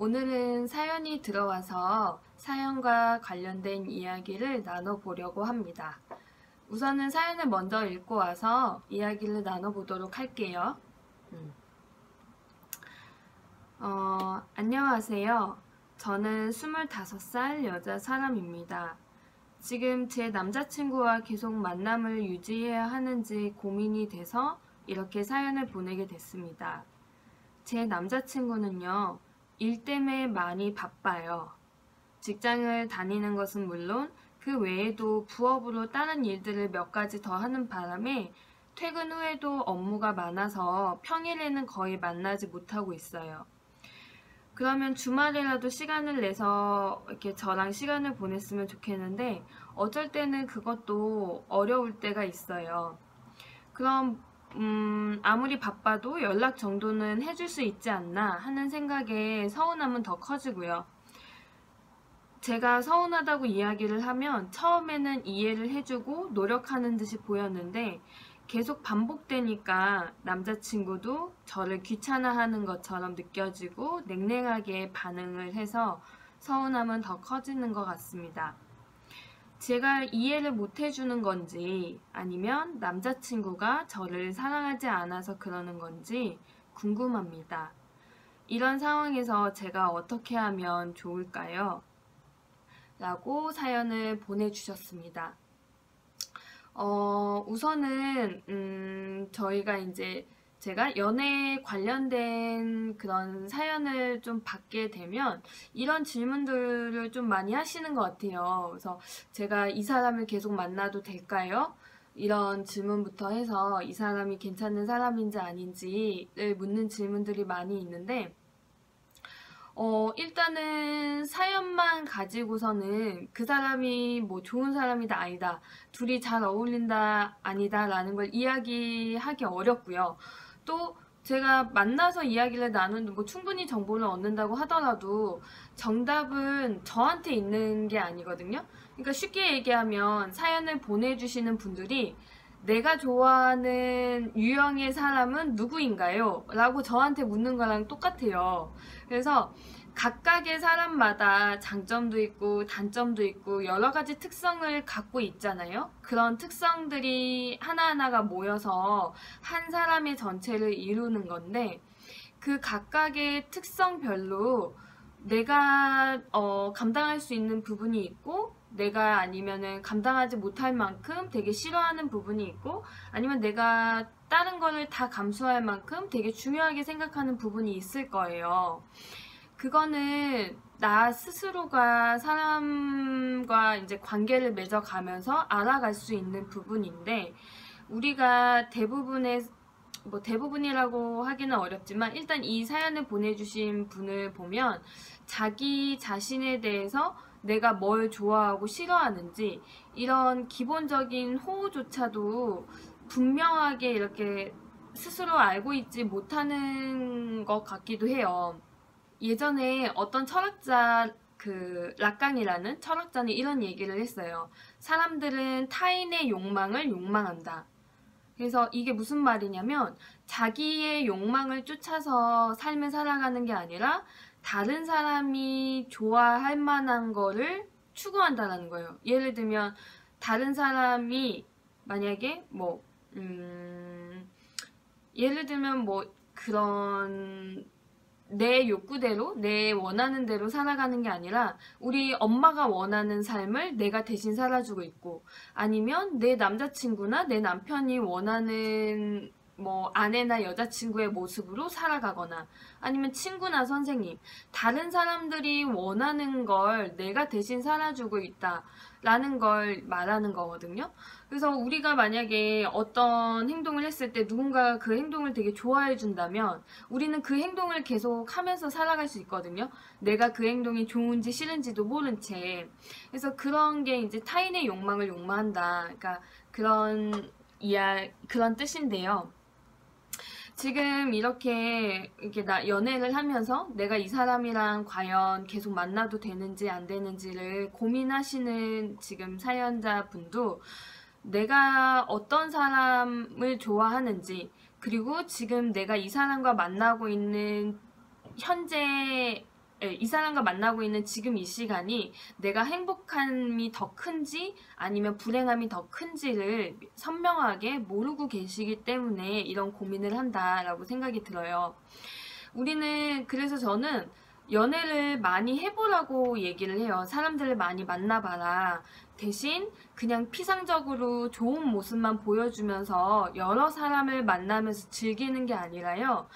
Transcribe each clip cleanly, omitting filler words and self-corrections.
오늘은 사연이 들어와서 사연과 관련된 이야기를 나눠보려고 합니다. 우선은 사연을 먼저 읽고 와서 이야기를 나눠보도록 할게요. 안녕하세요. 저는 25살 여자 사람입니다. 지금 제 남자친구와 계속 만남을 유지해야 하는지 고민이 돼서 이렇게 사연을 보내게 됐습니다. 제 남자친구는요, 일 때문에 많이 바빠요. 직장을 다니는 것은 물론 그 외에도 부업으로 다른 일들을 몇 가지 더 하는 바람에 퇴근 후에도 업무가 많아서 평일에는 거의 만나지 못하고 있어요. 그러면 주말이라도 시간을 내서 이렇게 저랑 시간을 보냈으면 좋겠는데 어쩔 때는 그것도 어려울 때가 있어요. 그럼 아무리 바빠도 연락 정도는 해줄 수 있지 않나 하는 생각에 서운함은 더 커지고요. 제가 서운하다고 이야기를 하면 처음에는 이해를 해주고 노력하는 듯이 보였는데 계속 반복되니까 남자친구도 저를 귀찮아하는 것처럼 느껴지고 냉랭하게 반응을 해서 서운함은 더 커지는 것 같습니다. 제가 이해를 못 해주는 건지 아니면 남자친구가 저를 사랑하지 않아서 그러는 건지 궁금합니다. 이런 상황에서 제가 어떻게 하면 좋을까요? 라고 사연을 보내주셨습니다. 우선은 저희가 이제 제가 연애 관련된 그런 사연을 좀 받게 되면 이런 질문들을 좀 많이 하시는 것 같아요. 그래서 제가 이 사람을 계속 만나도 될까요? 이런 질문부터 해서 이 사람이 괜찮은 사람인지 아닌지를 묻는 질문들이 많이 있는데 일단은 사연만 가지고서는 그 사람이 뭐 좋은 사람이다 아니다, 둘이 잘 어울린다 아니다 라는 걸 이야기하기 어렵고요. 또 제가 만나서 이야기를 나누는 뭐 충분히 정보를 얻는다고 하더라도 정답은 저한테 있는 게 아니거든요. 그러니까 쉽게 얘기하면 사연을 보내주시는 분들이 내가 좋아하는 유형의 사람은 누구인가요? 라고 저한테 묻는 거랑 똑같아요. 그래서 각각의 사람마다 장점도 있고 단점도 있고 여러 가지 특성을 갖고 있잖아요. 그런 특성들이 하나하나가 모여서 한 사람의 전체를 이루는 건데 그 각각의 특성별로 내가 감당할 수 있는 부분이 있고 내가 아니면은 감당하지 못할 만큼 되게 싫어하는 부분이 있고 아니면 내가 다른 거를 다 감수할 만큼 되게 중요하게 생각하는 부분이 있을 거예요. 그거는 나 스스로가 사람과 이제 관계를 맺어가면서 알아갈 수 있는 부분인데 우리가 대부분이라고 하기는 어렵지만 일단 이 사연을 보내주신 분을 보면 자기 자신에 대해서 내가 뭘 좋아하고 싫어하는지 이런 기본적인 호우조차도 분명하게 이렇게 스스로 알고 있지 못하는 것 같기도 해요. 예전에 어떤 철학자 락강이라는 철학자는 이런 얘기를 했어요. 사람들은 타인의 욕망을 욕망한다. 그래서 이게 무슨 말이냐면 자기의 욕망을 쫓아서 삶을 살아가는 게 아니라 다른 사람이 좋아할 만한 거를 추구한다는 거예요. 예를 들면 다른 사람이 만약에 예를 들면 그런 내 욕구대로 내 원하는 대로 살아가는 게 아니라 우리 엄마가 원하는 삶을 내가 대신 살아주고 있고 아니면 내 남자친구나 내 남편이 원하는 아내나 여자친구의 모습으로 살아가거나 아니면 친구나 선생님 다른 사람들이 원하는 걸 내가 대신 살아주고 있다라는 걸 말하는 거거든요. 그래서 우리가 만약에 어떤 행동을 했을 때 누군가가 그 행동을 되게 좋아해 준다면 우리는 그 행동을 계속 하면서 살아갈 수 있거든요. 내가 그 행동이 좋은지 싫은지도 모른 채. 그래서 그런 게 이제 타인의 욕망을 욕망한다. 그러니까 그런 뜻인데요. 지금 이렇게 연애를 하면서 내가 이 사람이랑 과연 계속 만나도 되는지 안 되는지를 고민하시는 지금 사연자분도 내가 어떤 사람을 좋아하는지 그리고 지금 내가 이 사람과 만나고 있는 현재 이 사람과 만나고 있는 지금 이 시간이 내가 행복함이 더 큰지 아니면 불행함이 더 큰지를 선명하게 모르고 계시기 때문에 이런 고민을 한다라고 생각이 들어요. 그래서 저는 연애를 많이 해보라고 얘기를 해요. 사람들을 많이 만나봐라. 대신 그냥 피상적으로 좋은 모습만 보여주면서 여러 사람을 만나면서 즐기는 게 아니라요.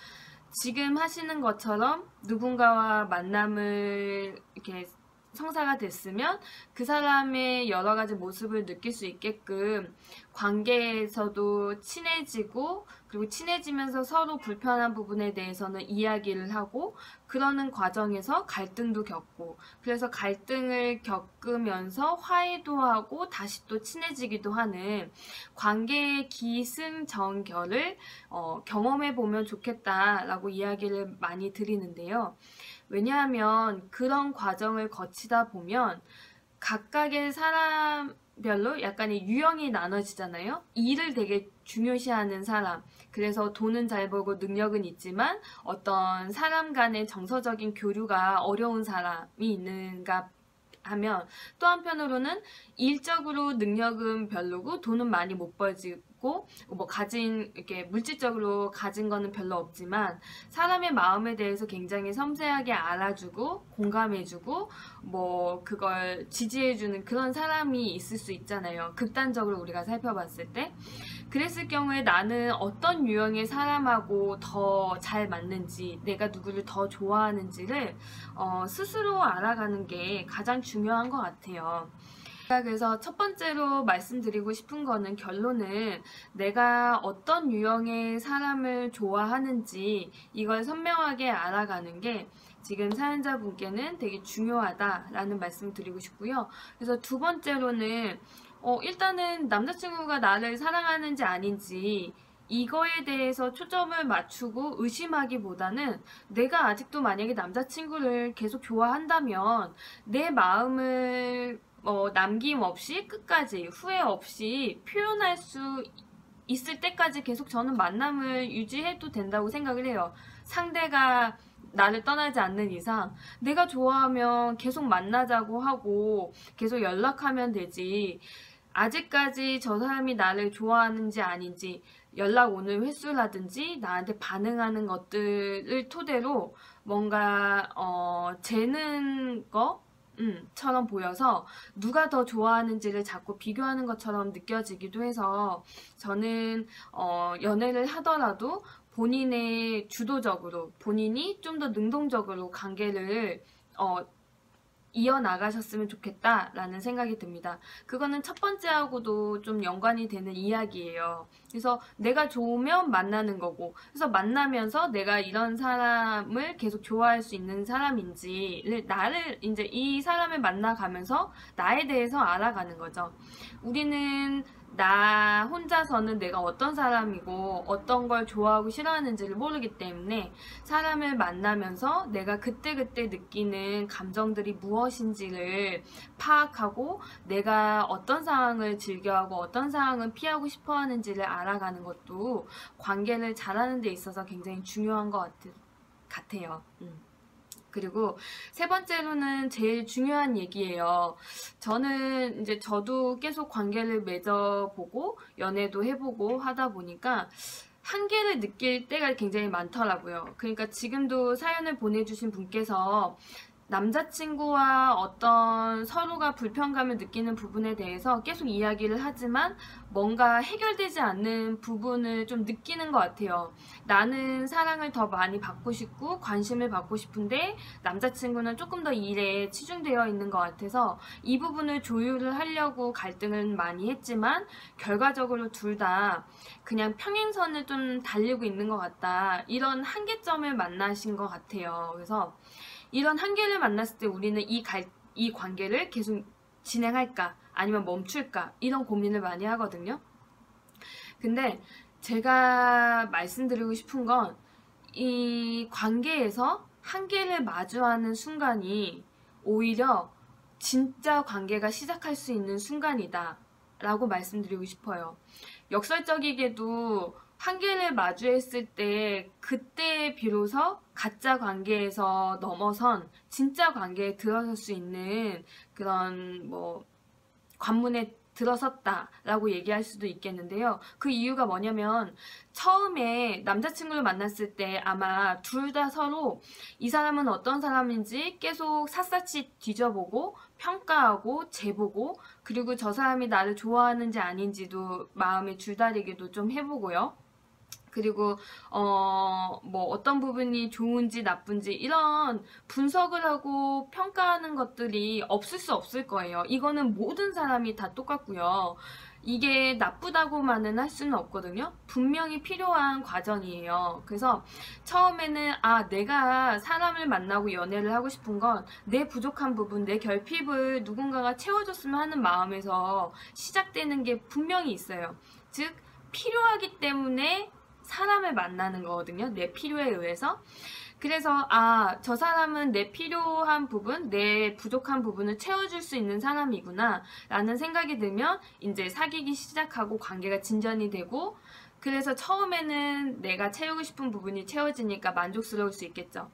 지금 하시는 것처럼 누군가와 만남을 이렇게 성사가 됐으면 그 사람의 여러 가지 모습을 느낄 수 있게끔 관계에서도 친해지고, 그리고 친해지면서 서로 불편한 부분에 대해서는 이야기를 하고, 그러는 과정에서 갈등도 겪고, 그래서 갈등을 겪으면서 화해도 하고 다시 또 친해지기도 하는 관계의 기승전결을 경험해보면 좋겠다라고 이야기를 많이 드리는데요. 왜냐하면 그런 과정을 거치다 보면 각각의 사람별로 약간의 유형이 나눠지잖아요. 일을 되게 중요시하는 사람, 그래서 돈은 잘 벌고 능력은 있지만 어떤 사람 간의 정서적인 교류가 어려운 사람이 있는가 하면, 또 한편으로는 일적으로 능력은 별로고 돈은 많이 못 벌고 뭐 이렇게 물질적으로 가진 거는 별로 없지만 사람의 마음에 대해서 굉장히 섬세하게 알아주고 공감해주고 뭐 그걸 지지해주는 그런 사람이 있을 수 있잖아요. 극단적으로 우리가 살펴봤을 때. 그랬을 경우에 나는 어떤 유형의 사람하고 더 잘 맞는지, 내가 누구를 더 좋아하는지를 스스로 알아가는 게 가장 중요한 것 같아요. 그래서 첫 번째로 말씀드리고 싶은 거는, 결론은 내가 어떤 유형의 사람을 좋아하는지 이걸 선명하게 알아가는 게 지금 사연자분께는 되게 중요하다라는 말씀 드리고 싶고요. 그래서 두 번째로는 일단은 남자친구가 나를 사랑하는지 아닌지 이거에 대해서 초점을 맞추고 의심하기보다는, 내가 아직도 만약에 남자친구를 계속 좋아한다면 내 마음을 남김없이 끝까지 후회 없이 표현할 수 있을 때까지 계속 저는 만남을 유지해도 된다고 생각을 해요. 상대가 나를 떠나지 않는 이상 내가 좋아하면 계속 만나자고 하고 계속 연락하면 되지, 아직까지 저 사람이 나를 좋아하는지 아닌지 연락 오는 횟수라든지 나한테 반응하는 것들을 토대로 뭔가 재는 처럼 보여서 누가 더 좋아하는지를 자꾸 비교하는 것처럼 느껴지기도 해서, 저는 연애를 하더라도 본인의 주도적으로, 본인이 좀 더 능동적으로 관계를 이어나가셨으면 좋겠다라는 생각이 듭니다. 그거는 첫 번째하고도 좀 연관이 되는 이야기예요. 그래서 내가 좋으면 만나는 거고, 그래서 만나면서 내가 이런 사람을 계속 좋아할 수 있는 사람인지를, 이제 이 사람을 만나가면서 나에 대해서 알아가는 거죠. 우리는 나 혼자서는 내가 어떤 사람이고 어떤 걸 좋아하고 싫어하는지를 모르기 때문에 사람을 만나면서 내가 그때그때 느끼는 감정들이 무엇인지를 파악하고 내가 어떤 상황을 즐겨하고 어떤 상황은 피하고 싶어 하는지를 알아가는 것도 관계를 잘하는 데 있어서 굉장히 중요한 것 같아요. 그리고 세 번째로는 제일 중요한 얘기예요. 저도 계속 관계를 맺어보고 연애도 해보고 하다 보니까 한계를 느낄 때가 굉장히 많더라고요. 그러니까 지금도 사연을 보내주신 분께서 남자친구와 어떤 서로가 불편감을 느끼는 부분에 대해서 계속 이야기를 하지만 뭔가 해결되지 않는 부분을 좀 느끼는 것 같아요. 나는 사랑을 더 많이 받고 싶고 관심을 받고 싶은데 남자친구는 조금 더 일에 치중되어 있는 것 같아서 이 부분을 조율을 하려고 갈등을 많이 했지만 결과적으로 둘 다 그냥 평행선을 좀 달리고 있는 것 같다, 이런 한계점을 만나신 것 같아요. 그래서 이런 한계를 만났을 때 우리는 이 관계를 계속 진행할까 아니면 멈출까, 이런 고민을 많이 하거든요. 근데 제가 말씀드리고 싶은 건, 이 관계에서 한계를 마주하는 순간이 오히려 진짜 관계가 시작할 수 있는 순간이다 라고 말씀드리고 싶어요. 역설적이게도 한계를 마주했을 때 그때 비로소 가짜 관계에서 넘어선 진짜 관계에 들어설 수 있는 그런 뭐 관문에 들어섰다라고 얘기할 수도 있겠는데요. 그 이유가 뭐냐면 처음에 남자친구를 만났을 때 아마 둘 다 서로 이 사람은 어떤 사람인지 계속 샅샅이 뒤져보고 평가하고 재보고, 그리고 저 사람이 나를 좋아하는지 아닌지도 마음의 줄다리기도 좀 해보고요. 그리고 뭐 어떤 부분이 좋은지 나쁜지 이런 분석을 하고 평가하는 것들이 없을 수 없을 거예요. 이거는 모든 사람이 다 똑같고요. 이게 나쁘다고만은 할 수는 없거든요. 분명히 필요한 과정이에요. 그래서 처음에는 내가 사람을 만나고 연애를 하고 싶은 건 내 부족한 부분, 내 결핍을 누군가가 채워줬으면 하는 마음에서 시작되는 게 분명히 있어요. 즉 필요하기 때문에 사람을 만나는 거거든요. 내 필요에 의해서. 그래서 저 사람은 내 필요한 부분, 내 부족한 부분을 채워줄 수 있는 사람이구나 라는 생각이 들면 이제 사귀기 시작하고 관계가 진전이 되고, 그래서 처음에는 내가 채우고 싶은 부분이 채워지니까 만족스러울 수 있겠죠.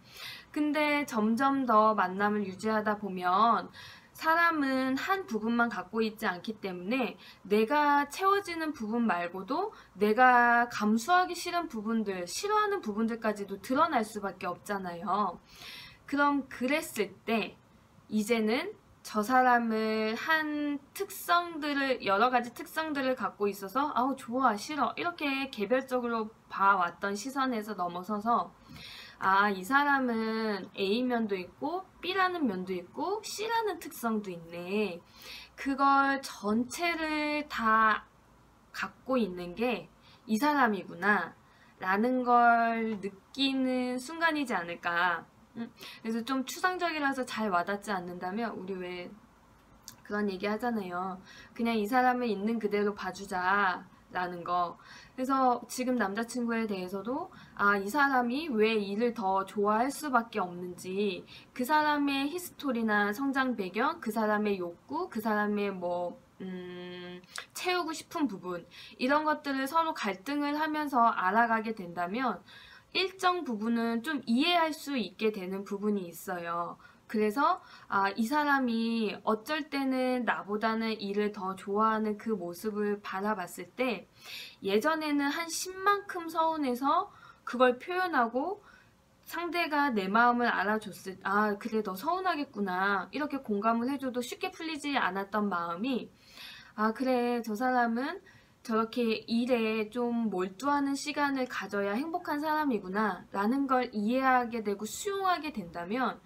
근데 점점 더 만남을 유지하다 보면 사람은 한 부분만 갖고 있지 않기 때문에 내가 채워지는 부분 말고도 내가 감수하기 싫은 부분들, 싫어하는 부분들까지도 드러날 수밖에 없잖아요. 그럼 그랬을 때 이제는 저 사람을 한 특성들을, 여러 가지 특성들을 갖고 있어서 좋아, 싫어 이렇게 개별적으로 봐왔던 시선에서 넘어서서 이 사람은 A면도 있고 B라는 면도 있고 C라는 특성도 있네. 그걸 전체를 다 갖고 있는 게 이 사람이구나 라는 걸 느끼는 순간이지 않을까. 그래서 좀 추상적이라서 잘 와닿지 않는다면 우리 왜 그런 얘기 하잖아요. 그냥 이 사람을 있는 그대로 봐주자 라는 거. 그래서 지금 남자친구에 대해서도 이 사람이 왜 이를 더 좋아할 수밖에 없는지, 그 사람의 히스토리나 성장 배경, 그 사람의 욕구, 그 사람의 채우고 싶은 부분, 이런 것들을 서로 갈등을 하면서 알아가게 된다면 일정 부분은 좀 이해할 수 있게 되는 부분이 있어요. 그래서 이 사람이 어쩔 때는 나보다는 일을 더 좋아하는 그 모습을 바라봤을 때 예전에는 한 10만큼 서운해서 그걸 표현하고 상대가 내 마음을 알아줬을 때 그래 너 서운하겠구나 이렇게 공감을 해줘도 쉽게 풀리지 않았던 마음이 그래 저 사람은 저렇게 일에 좀 몰두하는 시간을 가져야 행복한 사람이구나 라는 걸 이해하게 되고 수용하게 된다면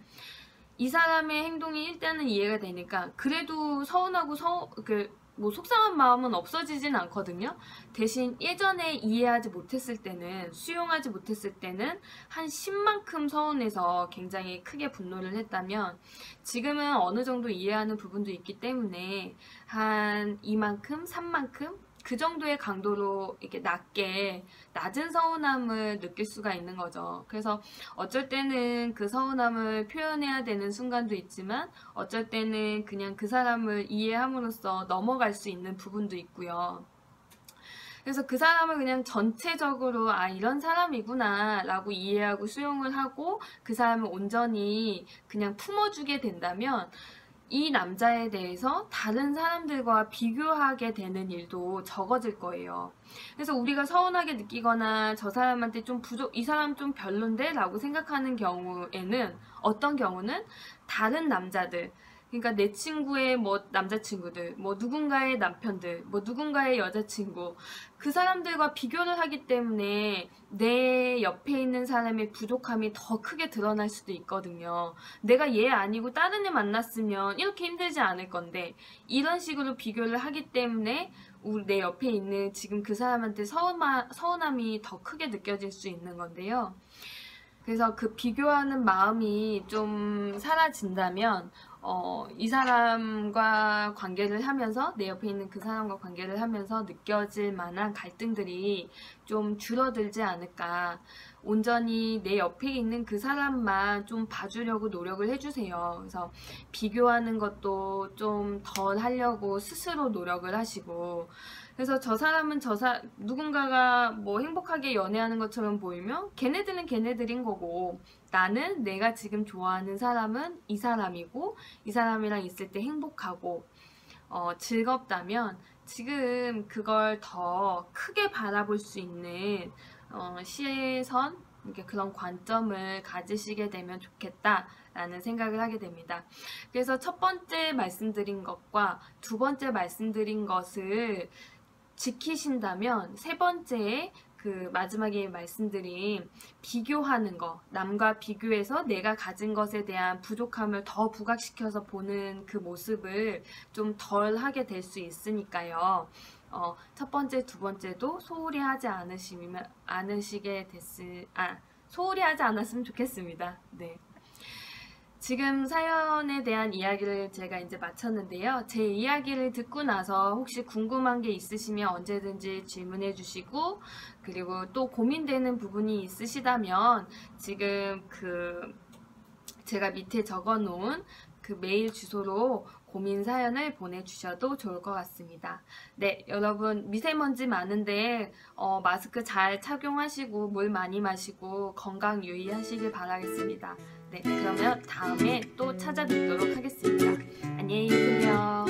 이 사람의 행동이 일단은 이해가 되니까 그래도 서운하고 속상한 마음은 없어지진 않거든요. 대신 예전에 이해하지 못했을 때는, 수용하지 못했을 때는 한 10만큼 서운해서 굉장히 크게 분노를 했다면 지금은 어느 정도 이해하는 부분도 있기 때문에 한 2만큼, 3만큼 그 정도의 강도로 이렇게 낮은 서운함을 느낄 수가 있는 거죠. 그래서 어쩔 때는 그 서운함을 표현해야 되는 순간도 있지만 어쩔 때는 그냥 그 사람을 이해함으로써 넘어갈 수 있는 부분도 있고요. 그래서 그 사람을 그냥 전체적으로 이런 사람이구나 라고 이해하고 수용을 하고 그 사람을 온전히 그냥 품어주게 된다면 이 남자에 대해서 다른 사람들과 비교하게 되는 일도 적어질 거예요. 그래서 우리가 서운하게 느끼거나 저 사람한테 이 사람 좀 별론데? 라고 생각하는 경우에는 어떤 경우는 다른 남자들, 그러니까 내 친구의 남자친구들, 누군가의 남편들, 누군가의 여자친구, 그 사람들과 비교를 하기 때문에 내 옆에 있는 사람의 부족함이 더 크게 드러날 수도 있거든요. 내가 얘 아니고 다른 애 만났으면 이렇게 힘들지 않을 건데 이런 식으로 비교를 하기 때문에 내 옆에 있는 지금 그 사람한테 서운함이 더 크게 느껴질 수 있는 건데요. 그래서 그 비교하는 마음이 좀 사라진다면 이 사람과 관계를 하면서, 내 옆에 있는 그 사람과 관계를 하면서 느껴질 만한 갈등들이 좀 줄어들지 않을까. 온전히 내 옆에 있는 그 사람만 좀 봐주려고 노력을 해주세요. 그래서 비교하는 것도 좀 덜 하려고 스스로 노력을 하시고, 그래서 저 사람은 누군가가 행복하게 연애하는 것처럼 보이면 걔네들은 걔네들인 거고 나는 내가 지금 좋아하는 사람은 이 사람이고 이 사람이랑 있을 때 행복하고 즐겁다면 지금 그걸 더 크게 바라볼 수 있는 시선, 이렇게 그런 관점을 가지시게 되면 좋겠다라는 생각을 하게 됩니다. 그래서 첫 번째 말씀드린 것과 두 번째 말씀드린 것을 지키신다면 세 번째에 그 마지막에 말씀드린 비교하는 거, 남과 비교해서 내가 가진 것에 대한 부족함을 더 부각시켜서 보는 그 모습을 좀 덜 하게 될 수 있으니까요. 첫 번째, 두 번째도 소홀히 하지 소홀히 하지 않았으면 좋겠습니다. 네. 지금 사연에 대한 이야기를 제가 이제 마쳤는데요. 제 이야기를 듣고 나서 혹시 궁금한 게 있으시면 언제든지 질문해 주시고, 그리고 또 고민되는 부분이 있으시다면 지금 제가 밑에 적어 놓은 그 메일 주소로 고민 사연을 보내주셔도 좋을 것 같습니다. 네, 여러분 미세먼지 많은데 마스크 잘 착용하시고 물 많이 마시고 건강 유의하시길 바라겠습니다. 네, 그러면 다음에 또 찾아뵙도록 하겠습니다. 안녕히 계세요.